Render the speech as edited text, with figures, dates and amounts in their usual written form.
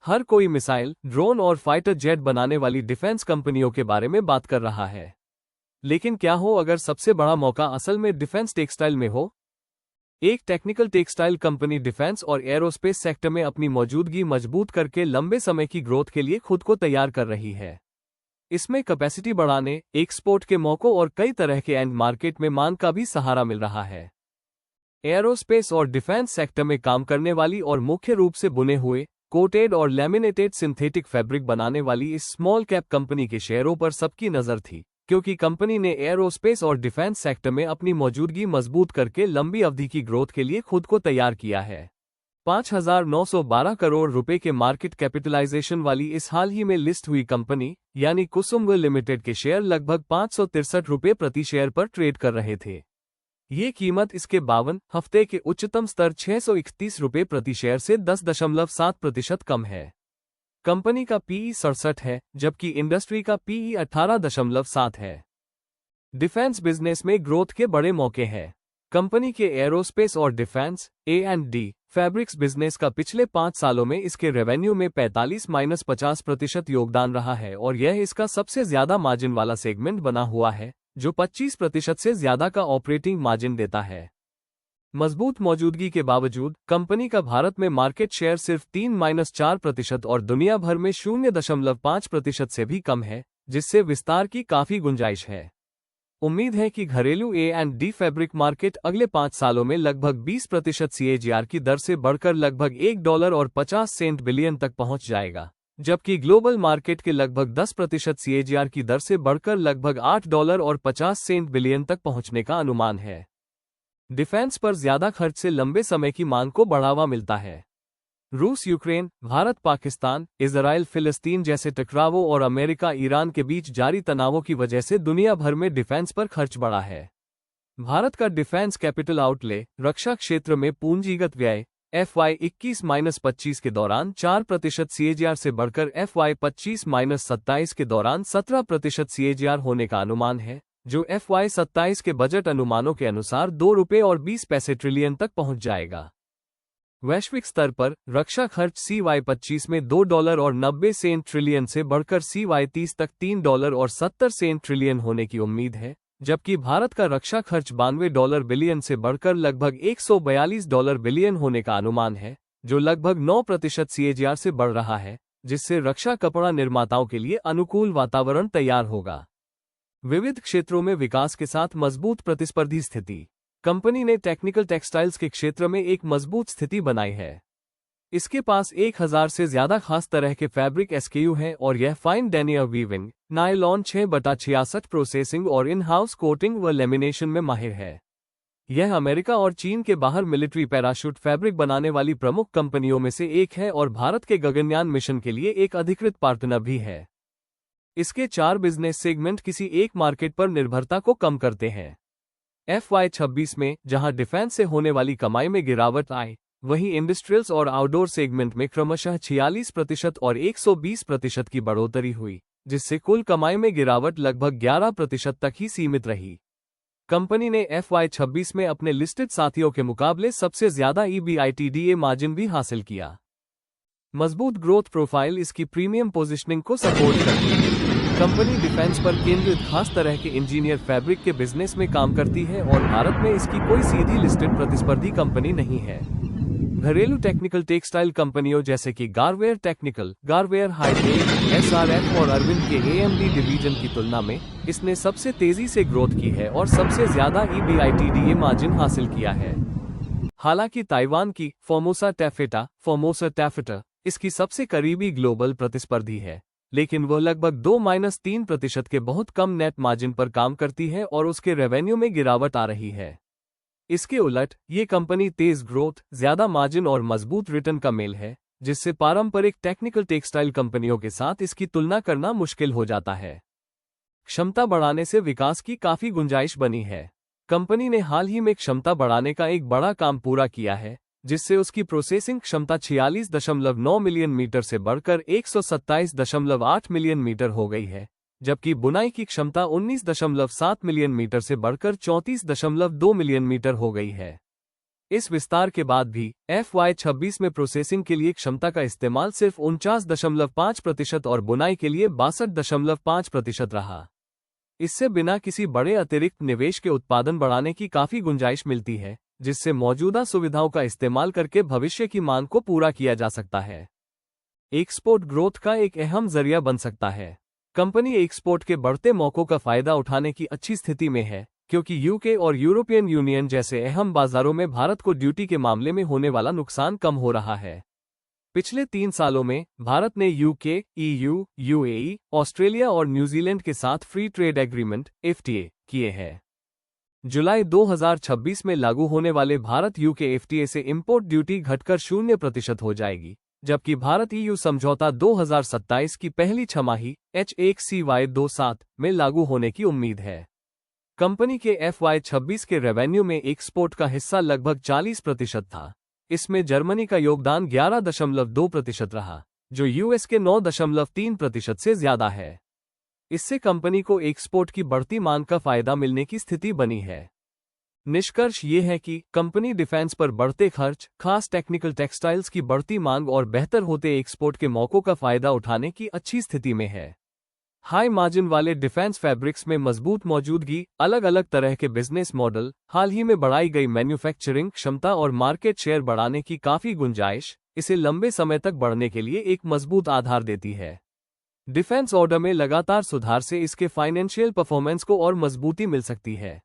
हर कोई missile, drone और fighter jet बनाने वाली डिफेंस कंपनियों के बारे में बात कर रहा है। लेकिन क्या हो अगर सबसे बड़ा मौका असल में डिफेंस टेक्सटाइल में हो? एक टेक्निकल टेक्सटाइल कंपनी डिफेंस और एरोस्पेस सेक्टर में अपनी मौजूदगी मजबूत करके लंबे समय की ग्रोथ के लिए खुद को तैयार कर रही है। इसमें कैपेसिटी बढ़ाने, एक्सपोर्ट के मौकों और कई तरह के एंड मार्केट में मांग का भी सहारा मिल रहा है। एरोस्पेस और डिफेंस सेक्टर में काम करने वाली और मुख्य रूप से बुने हुए, कोटेड और लैमिनेटेड सिंथेटिक फैब्रिक बनाने वाली इस स्मॉल कैप कंपनी के शेयरों पर सबकी नजर थी, क्योंकि कंपनी ने एरोस्पेस और डिफेंस सेक्टर में अपनी मौजूदगी मजबूत करके लंबी अवधि की ग्रोथ के लिए खुद को तैयार किया है। 5,912 करोड़ रुपए के मार्केट कैपिटलाइजेशन वाली इस हाल ही में लिस्ट हुई कंपनी यानी कुसुम लिमिटेड के शेयर लगभग 563 रुपए प्रति शेयर पर ट्रेड कर रहे थे। ये कीमत इसके 52 हफ्ते के उच्चतम स्तर 631 रुपए प्रति शेयर से 10.7% कम है। कंपनी का पीई 67 है, जबकि इंडस्ट्री का पीई 18.7 है। डिफेंस बिजनेस में ग्रोथ के बड़े मौके हैं। कंपनी के एरोस्पेस और डिफेंस A&D फैब्रिक्स बिजनेस का पिछले 5 सालों में इसके रेवेन्यू में 45-50% योगदान रहा है और यह इसका सबसे ज्यादा मार्जिन वाला सेगमेंट बना हुआ है, जो 25% से ज्यादा का ऑपरेटिंग मार्जिन देता है। मजबूत मौजूदगी के बावजूद कंपनी का भारत में मार्केट शेयर सिर्फ 3-4% और दुनिया भर में 0.5% से भी कम है, जिससे विस्तार की काफी गुंजाइश है। उम्मीद है कि घरेलू A&D फैब्रिक मार्केट अगले 5 सालों में लगभग 20% CAGR की दर से बढ़कर लगभग $1.50 बिलियन तक पहुंच जाएगा, जबकि ग्लोबल मार्केट के लगभग 10% CAGR की दर से बढ़कर लगभग $8.50 बिलियन तक पहुंचने का अनुमान है। डिफेंस पर ज्यादा खर्च से लंबे समय की मांग को बढ़ावा मिलता है। रूस यूक्रेन, भारत पाकिस्तान, इजराइल फिलिस्तीन जैसे टकरावों और अमेरिका ईरान के बीच जारी तनावों की वजह से दुनिया भर में डिफेंस पर खर्च बढ़ा है। भारत का डिफेंस कैपिटल आउटले रक्षा क्षेत्र में पूंजीगत व्यय FY 21-25 के दौरान 4% CAGR से बढ़कर FY 25-27 के दौरान 17% CAGR होने का अनुमान है, जो FY 27 के बजट अनुमानों के अनुसार $2.20 ट्रिलियन तक पहुंच जाएगा। वैश्विक स्तर पर रक्षा खर्च CY 25 में $2.90 ट्रिलियन से बढ़कर CY 30 तक $3.70 ट्रिलियन होने की उम्मीद है, जबकि भारत का रक्षा खर्च $92 बिलियन से बढ़कर लगभग $142 बिलियन होने का अनुमान है, जो लगभग 9% CAGR से बढ़ रहा है, जिससे रक्षा कपड़ा निर्माताओं के लिए अनुकूल वातावरण तैयार होगा। विविध क्षेत्रों में विकास के साथ मजबूत प्रतिस्पर्धी स्थिति। कंपनी ने टेक्निकल टेक्सटाइल्स के क्षेत्र में एक मजबूत स्थिति बनाई है। इसके पास 1000 से ज्यादा खास तरह के फैब्रिक SKU हैं और यह fine denier weaving, nylon 6/66 processing और इन हाउस कोटिंग व लेमिनेशन में माहिर है। यह अमेरिका और चीन के बाहर मिलिट्री पैराशूट फैब्रिक बनाने वाली प्रमुख कंपनियों में से एक है और भारत के गगनयान मिशन के लिए एक अधिकृत पार्टनर भी है। इसके 4 बिजनेस सेगमेंट किसी एक मार्केट पर निर्भरता को कम करते हैं। FY 26 में जहां डिफेंस से होने वाली कमाई में गिरावट आई, वहीं इंडस्ट्रियल्स और आउटडोर सेगमेंट में क्रमशः 46% और 120% की बढ़ोतरी हुई, जिससे कुल कमाई में गिरावट लगभग 11% तक ही सीमित रही। कंपनी ने FY 26 में अपने लिस्टेड साथियों के मुकाबले सबसे ज्यादा EBITDA मार्जिन भी हासिल किया। मजबूत ग्रोथ प्रोफाइल इसकी प्रीमियम पोजिशनिंग को सपोर्ट करती है। कंपनी डिफेंस पर केंद्रित खास तरह के इंजीनियर फैब्रिक के बिजनेस में काम करती है और भारत में इसकी कोई सीधी लिस्टेड प्रतिस्पर्धी कंपनी नहीं है। घरेलू टेक्निकल टेक्सटाइल कंपनियों जैसे कि गारवेयर टेक्निकल, गारवेयर हाईटेक, SRF और अरविंद के AMD डिवीजन की तुलना में इसने सबसे तेजी से ग्रोथ की है और सबसे ज्यादा EBITDA मार्जिन हासिल किया है। हालांकि ताइवान की फॉर्मोसा टैफेटा इसकी सबसे करीबी ग्लोबल प्रतिस्पर्धी है, लेकिन वह लगभग 2-3% के बहुत कम नेट मार्जिन पर काम करती है और उसके रेवेन्यू में गिरावट आ रही है। इसके उलट ये कंपनी तेज ग्रोथ, ज्यादा मार्जिन और मजबूत रिटर्न का मेल है, जिससे पारंपरिक टेक्निकल टेक्सटाइल कंपनियों के साथ इसकी तुलना करना मुश्किल हो जाता है। क्षमता बढ़ाने से विकास की काफी गुंजाइश बनी है। कंपनी ने हाल ही में क्षमता बढ़ाने का एक बड़ा काम पूरा किया है, जिससे उसकी प्रोसेसिंग क्षमता 46.9 मिलियन मीटर से बढ़कर 127.8 मिलियन मीटर हो गई है, जबकि बुनाई की क्षमता 19.7 मिलियन मीटर से बढ़कर 34.2 मिलियन मीटर हो गई है। इस विस्तार के बाद भी FY26 में प्रोसेसिंग के लिए क्षमता का इस्तेमाल सिर्फ 49.5% और बुनाई के लिए 62.5% रहा। इससे बिना किसी बड़े अतिरिक्त निवेश के उत्पादन बढ़ाने की काफी गुंजाइश मिलती है, जिससे मौजूदा सुविधाओं का इस्तेमाल करके भविष्य की मांग को पूरा किया जा सकता है। एक्सपोर्ट ग्रोथ का एक अहम जरिया बन सकता है। कंपनी एक्सपोर्ट के बढ़ते मौकों का फायदा उठाने की अच्छी स्थिति में है, क्योंकि यूके और यूरोपियन यूनियन जैसे अहम बाजारों में भारत को ड्यूटी के मामले में होने वाला नुकसान कम हो रहा है। पिछले 3 सालों में भारत ने यूके, EU, UAE, ऑस्ट्रेलिया और न्यूजीलैंड के साथ फ्री ट्रेड एग्रीमेंट FTA किए हैं। जुलाई 2026 में लागू होने वाले भारत यूके FTA से इंपोर्ट ड्यूटी घटकर 0% हो जाएगी, जबकि भारत EU समझौता 2027 की पहली छमाही H1CY27 में लागू होने की उम्मीद है। कंपनी के FY26 के रेवेन्यू में एक्सपोर्ट का हिस्सा लगभग 40% था। इसमें जर्मनी का योगदान 11.2% रहा, जो US के 9.3% से ज्यादा है। इससे कंपनी को एक्सपोर्ट की बढ़ती मांग का फायदा मिलने की स्थिति बनी है। निष्कर्ष ये है कि कंपनी डिफेंस पर बढ़ते खर्च, खास टेक्निकल टेक्सटाइल्स की बढ़ती मांग और बेहतर होते एक्सपोर्ट के मौकों का फायदा उठाने की अच्छी स्थिति में है। हाई मार्जिन वाले डिफेंस फैब्रिक्स में मजबूत मौजूदगी, अलग अलग तरह के बिजनेस मॉडल, हाल ही में बढ़ाई गई मैन्युफैक्चरिंग क्षमता और मार्केट शेयर बढ़ाने की काफी गुंजाइश इसे लंबे समय तक बढ़ने के लिए एक मजबूत आधार देती है। डिफेंस ऑर्डर में लगातार सुधार से इसके फाइनेंशियल परफॉर्मेंस को और मजबूती मिल सकती है।